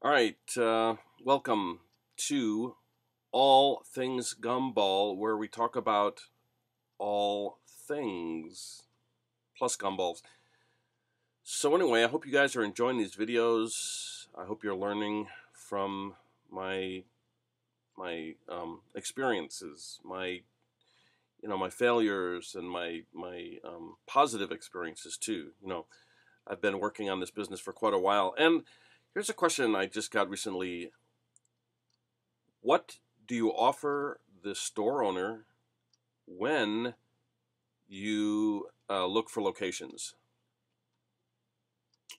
All right, welcome to All Things Gumball, where we talk about all things plus gumballs. So anyway, I hope you guys are enjoying these videos. I hope you're learning from my experiences, my failures, and my positive experiences too. I've been working on this business for quite a while, and here's a question I just got recently. What do you offer the store owner when you look for locations?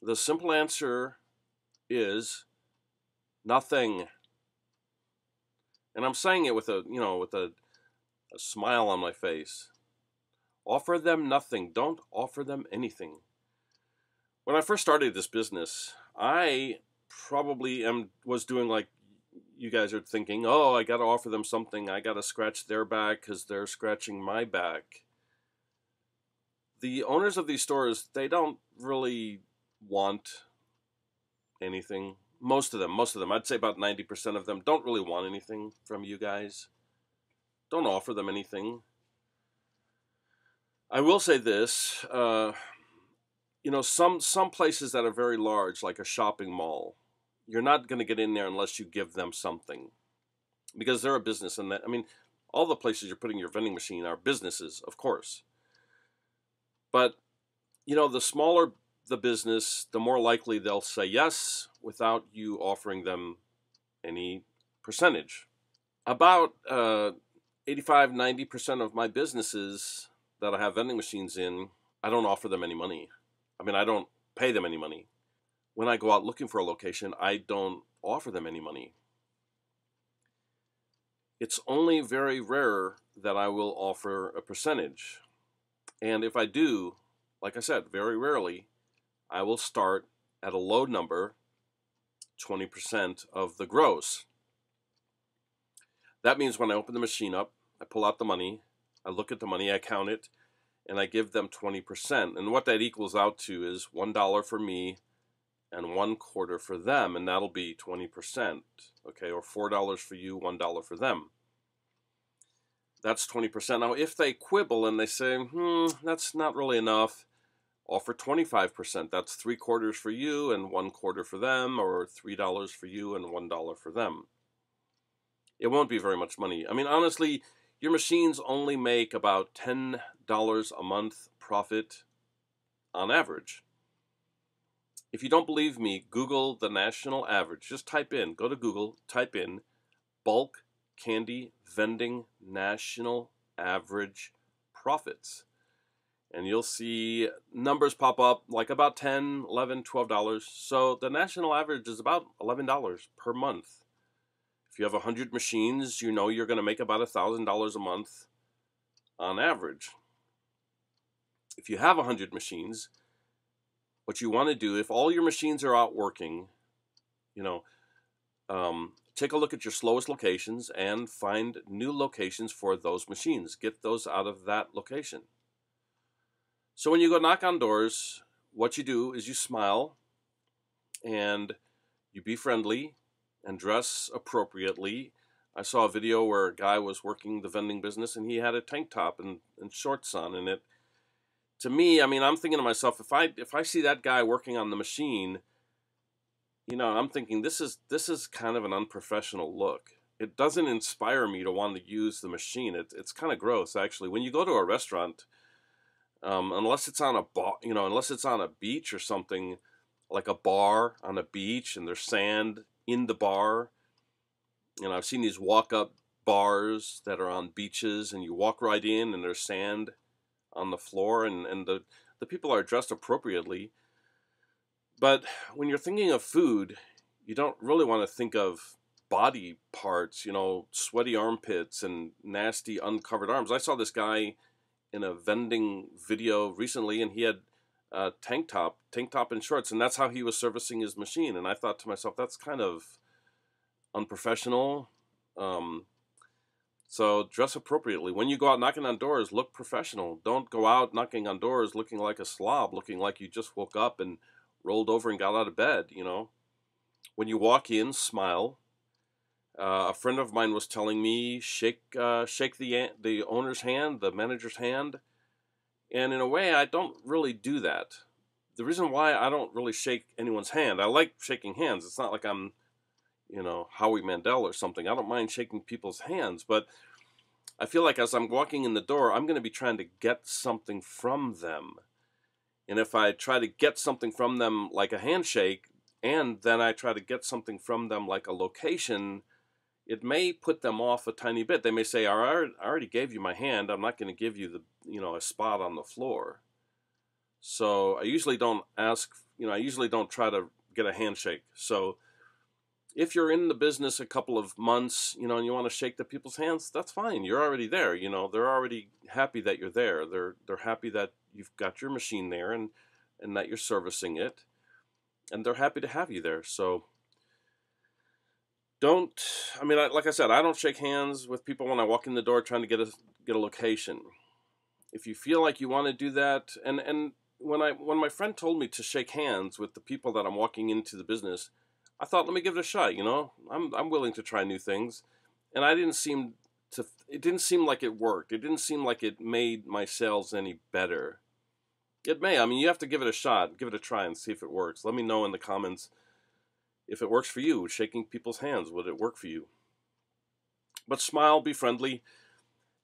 The simple answer is nothing. And I'm saying it with a smile on my face. Offer them nothing. Don't offer them anything. When I first started this business, I probably was doing like you guys are thinking, oh, I got to offer them something. I got to scratch their back because they're scratching my back. The owners of these stores, they don't really want anything. Most of them, I'd say about 90% of them don't really want anything from you guys. Don't offer them anything. I will say this, some places that are very large, like a shopping mall, you're not going to get in there unless you give them something, because they're a business. And all the places you're putting your vending machine are businesses, of course. But, the smaller the business, the more likely they'll say yes without you offering them any percentage. About 85–90% of my businesses that I have vending machines in, I don't offer them any money. I don't pay them any money. When I go out looking for a location, I don't offer them any money. It's only very rare that I will offer a percentage. And if I do, like I said, very rarely, I will start at a low number, 20% of the gross. That means when I open the machine up, I pull out the money, I look at the money, I count it, and I give them 20%. And what that equals out to is $1 for me and $1/4 for them, and that'll be 20%, okay, or $4 for you, $1 for them. That's 20%. Now, if they quibble and they say, that's not really enough, offer 25%. That's $3/4 for you and $1/4 for them, or $3 for you and $1 for them. It won't be very much money. Honestly, your machines only make about $10 a month profit on average. If you don't believe me, Google the national average. Just go to Google, type in bulk candy vending national average profits. And you'll see numbers pop up like about $10, $11, $12. So the national average is about $11 per month. If you have 100 machines, you're going to make about $1,000 a month on average. If you have 100 machines, what you want to do, if all your machines are out working, take a look at your slowest locations and find new locations for those machines. Get those out of that location. So when you go knock on doors, what you do is you smile and you be friendly and dress appropriately. I saw a video where a guy was working the vending business and he had a tank top and shorts on, and it, to me, I'm thinking to myself, if I see that guy working on the machine, I'm thinking this is kind of an unprofessional look. It doesn't inspire me to want to use the machine. It's kind of gross, actually. When you go to a restaurant, unless it's on a beach or something, like a bar on a beach, and there's sand in the bar. I've seen these walk-up bars that are on beaches, and you walk right in, and there's sand on the floor, and the people are dressed appropriately. But when you're thinking of food, you don't really want to think of body parts, sweaty armpits and nasty uncovered arms. I saw this guy in a vending video recently, and he had a tank top and shorts, and that's how he was servicing his machine. And I thought to myself, that's kind of unprofessional. So dress appropriately. When you go out knocking on doors, look professional. Don't go out knocking on doors looking like a slob, looking like you just woke up and rolled over and got out of bed, When you walk in, smile. A friend of mine was telling me shake the owner's hand, the manager's hand, and in a way, I don't really do that. The reason why I don't really shake anyone's hand, I like shaking hands. It's not like I'm, Howie Mandel or something. I don't mind shaking people's hands, but I feel like as I'm walking in the door, I'm going to be trying to get something from them. And if I try to get something from them like a handshake, and then I try to get something from them like a location, it may put them off a tiny bit. They may say, I already gave you my hand. I'm not going to give you a spot on the floor. So I usually don't ask, I usually don't try to get a handshake. So if you're in the business a couple of months, and you want to shake the people's hands, that's fine. You're already there. They're already happy that you're there. They're happy that you've got your machine there and that you're servicing it, and they're happy to have you there. So like I said, I don't shake hands with people when I walk in the door trying to get a location. If you feel like you want to do that, and when my friend told me to shake hands with the people that I'm walking into the business, I thought, let me give it a shot. I'm willing to try new things, and it didn't seem like it worked. It didn't seem like it made my sales any better. It may. You have to give it a shot, give it a try, and see if it works. Let me know in the comments if it works for you. Shaking people's hands, would it work for you? But smile, be friendly,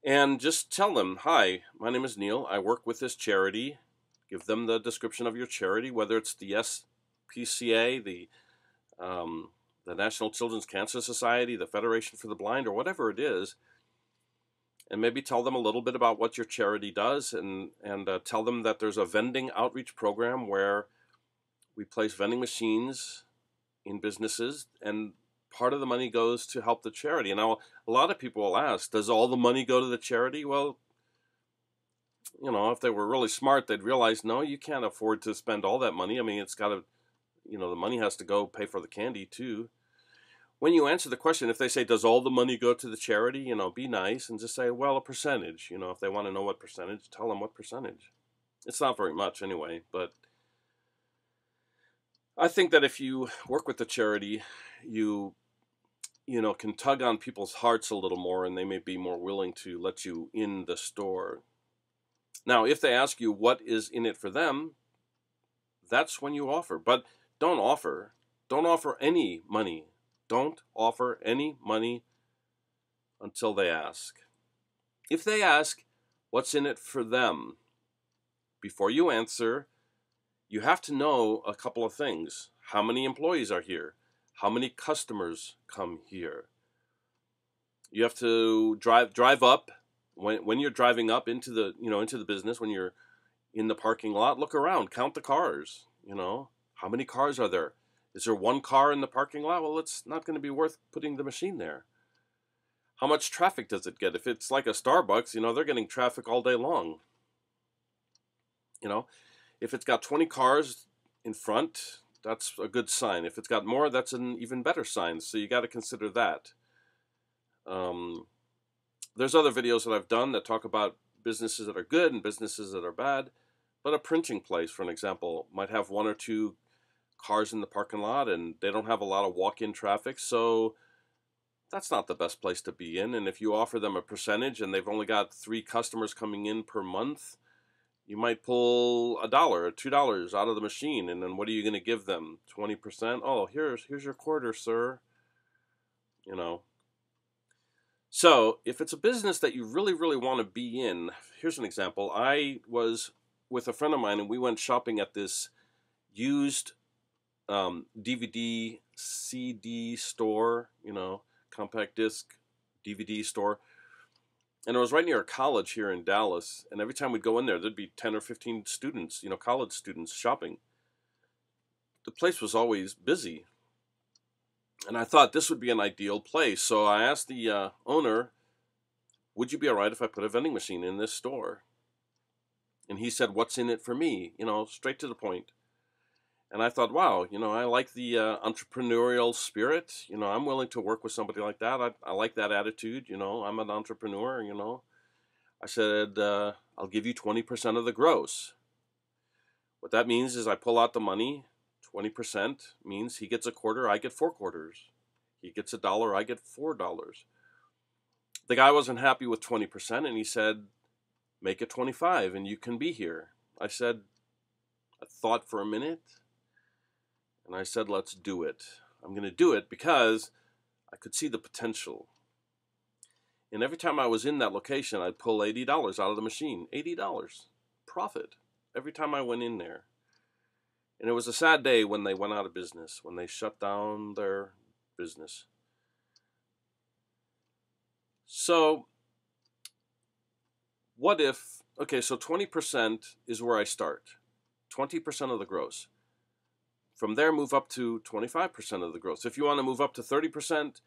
and just tell them, hi, my name is Neil. I work with this charity. Give them the description of your charity, whether it's the SPCA, the National Children's Cancer Society, the Federation for the Blind, or whatever it is, and maybe tell them a little bit about what your charity does, and tell them that there's a vending outreach program where we place vending machines in businesses, and part of the money goes to help the charity. And now a lot of people will ask, does all the money go to the charity? Well, if they were really smart, they'd realize, no, you can't afford to spend all that money. It's got to, the money has to go pay for the candy too. When you answer the question, if they say, does all the money go to the charity, be nice and just say, well, a percentage. If they want to know what percentage, tell them what percentage. It's not very much anyway, but I think that if you work with the charity, you can tug on people's hearts a little more, and they may be more willing to let you in the store. Now, if they ask you what is in it for them, that's when you offer. But don't offer any money. Don't offer any money until they ask. If they ask what's in it for them, before you answer, you have to know a couple of things. How many employees are here? How many customers come here? You have to drive up. When you're driving up into the business, when you're in the parking lot, look around, count the cars. How many cars are there? Is there one car in the parking lot? Well, it's not going to be worth putting the machine there. How much traffic does it get? If it's like a Starbucks, they're getting traffic all day long. If it's got 20 cars in front, that's a good sign. If it's got more, that's an even better sign. So you got to consider that. There's other videos that I've done that talk about businesses that are good and businesses that are bad. But a printing place, for an example, might have one or two cars in the parking lot, and they don't have a lot of walk-in traffic, so that's not the best place to be in. And if you offer them a percentage and they've only got 3 customers coming in per month, you might pull $1 or $2 out of the machine, and then what are you going to give them? 20%? Oh, here's your quarter, sir. So if it's a business that you really, really want to be in, here's an example. I was with a friend of mine, and we went shopping at this used DVD, CD store, compact disc DVD store. And it was right near a college here in Dallas. And every time we'd go in there, there'd be 10 or 15 students, college students shopping. The place was always busy. And I thought this would be an ideal place. So I asked the owner, would you be all right if I put a vending machine in this store? And he said, what's in it for me? Straight to the point. And I thought, wow, I like the entrepreneurial spirit. I'm willing to work with somebody like that. I like that attitude. I'm an entrepreneur, I said, I'll give you 20% of the gross. What that means is I pull out the money, 20% means he gets a quarter, I get 4 quarters. He gets $1, I get $4. The guy wasn't happy with 20% and he said, make it 25 and you can be here. I thought for a minute and I said, let's do it. I'm going to do it because I could see the potential. And every time I was in that location, I'd pull $80 out of the machine. $80 profit every time I went in there. And it was a sad day when they went out of business, when they shut down their business. So what if, okay, so 20% is where I start. 20% of the gross. From there, move up to 25% of the gross. If you want to move up to 30%,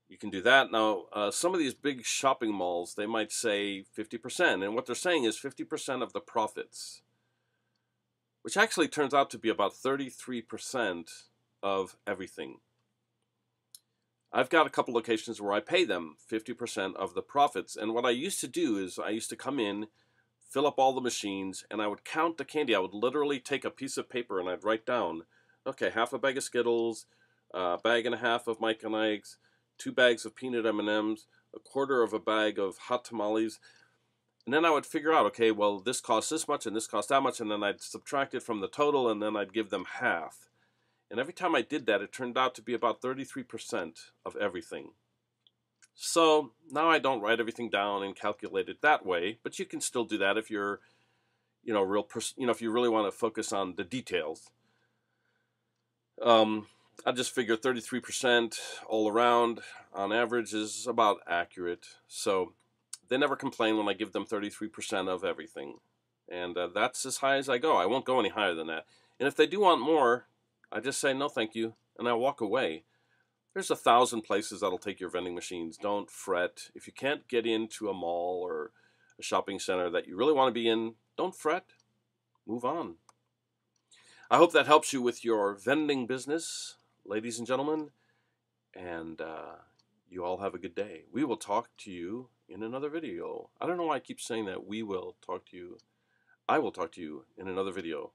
you can do that. Now, some of these big shopping malls, they might say 50%. And what they're saying is 50% of the profits, which actually turns out to be about 33% of everything. I've got a couple locations where I pay them 50% of the profits. And what I used to do is I used to come in, fill up all the machines, and I would count the candy. I would literally take a piece of paper and I'd write down, okay, half a bag of Skittles, a bag and a half of Mike and Ike's, 2 bags of peanut M&Ms, a quarter of a bag of hot tamales. And then I would figure out, okay, well, this costs this much and this costs that much, and then I'd subtract it from the total, and then I'd give them half. And every time I did that, it turned out to be about 33% of everything. So now I don't write everything down and calculate it that way, but you can still do that if you're, if you really want to focus on the details. I just figure 33% all around on average is about accurate. So they never complain when I give them 33% of everything. And that's as high as I go. I won't go any higher than that. And if they do want more, I just say, no, thank you, and I walk away. There's 1,000 places that'll take your vending machines. Don't fret. If you can't get into a mall or a shopping center that you really want to be in, don't fret. Move on. I hope that helps you with your vending business, ladies and gentlemen, and you all have a good day. We will talk to you in another video. I don't know why I keep saying that. We will talk to you. I will talk to you in another video.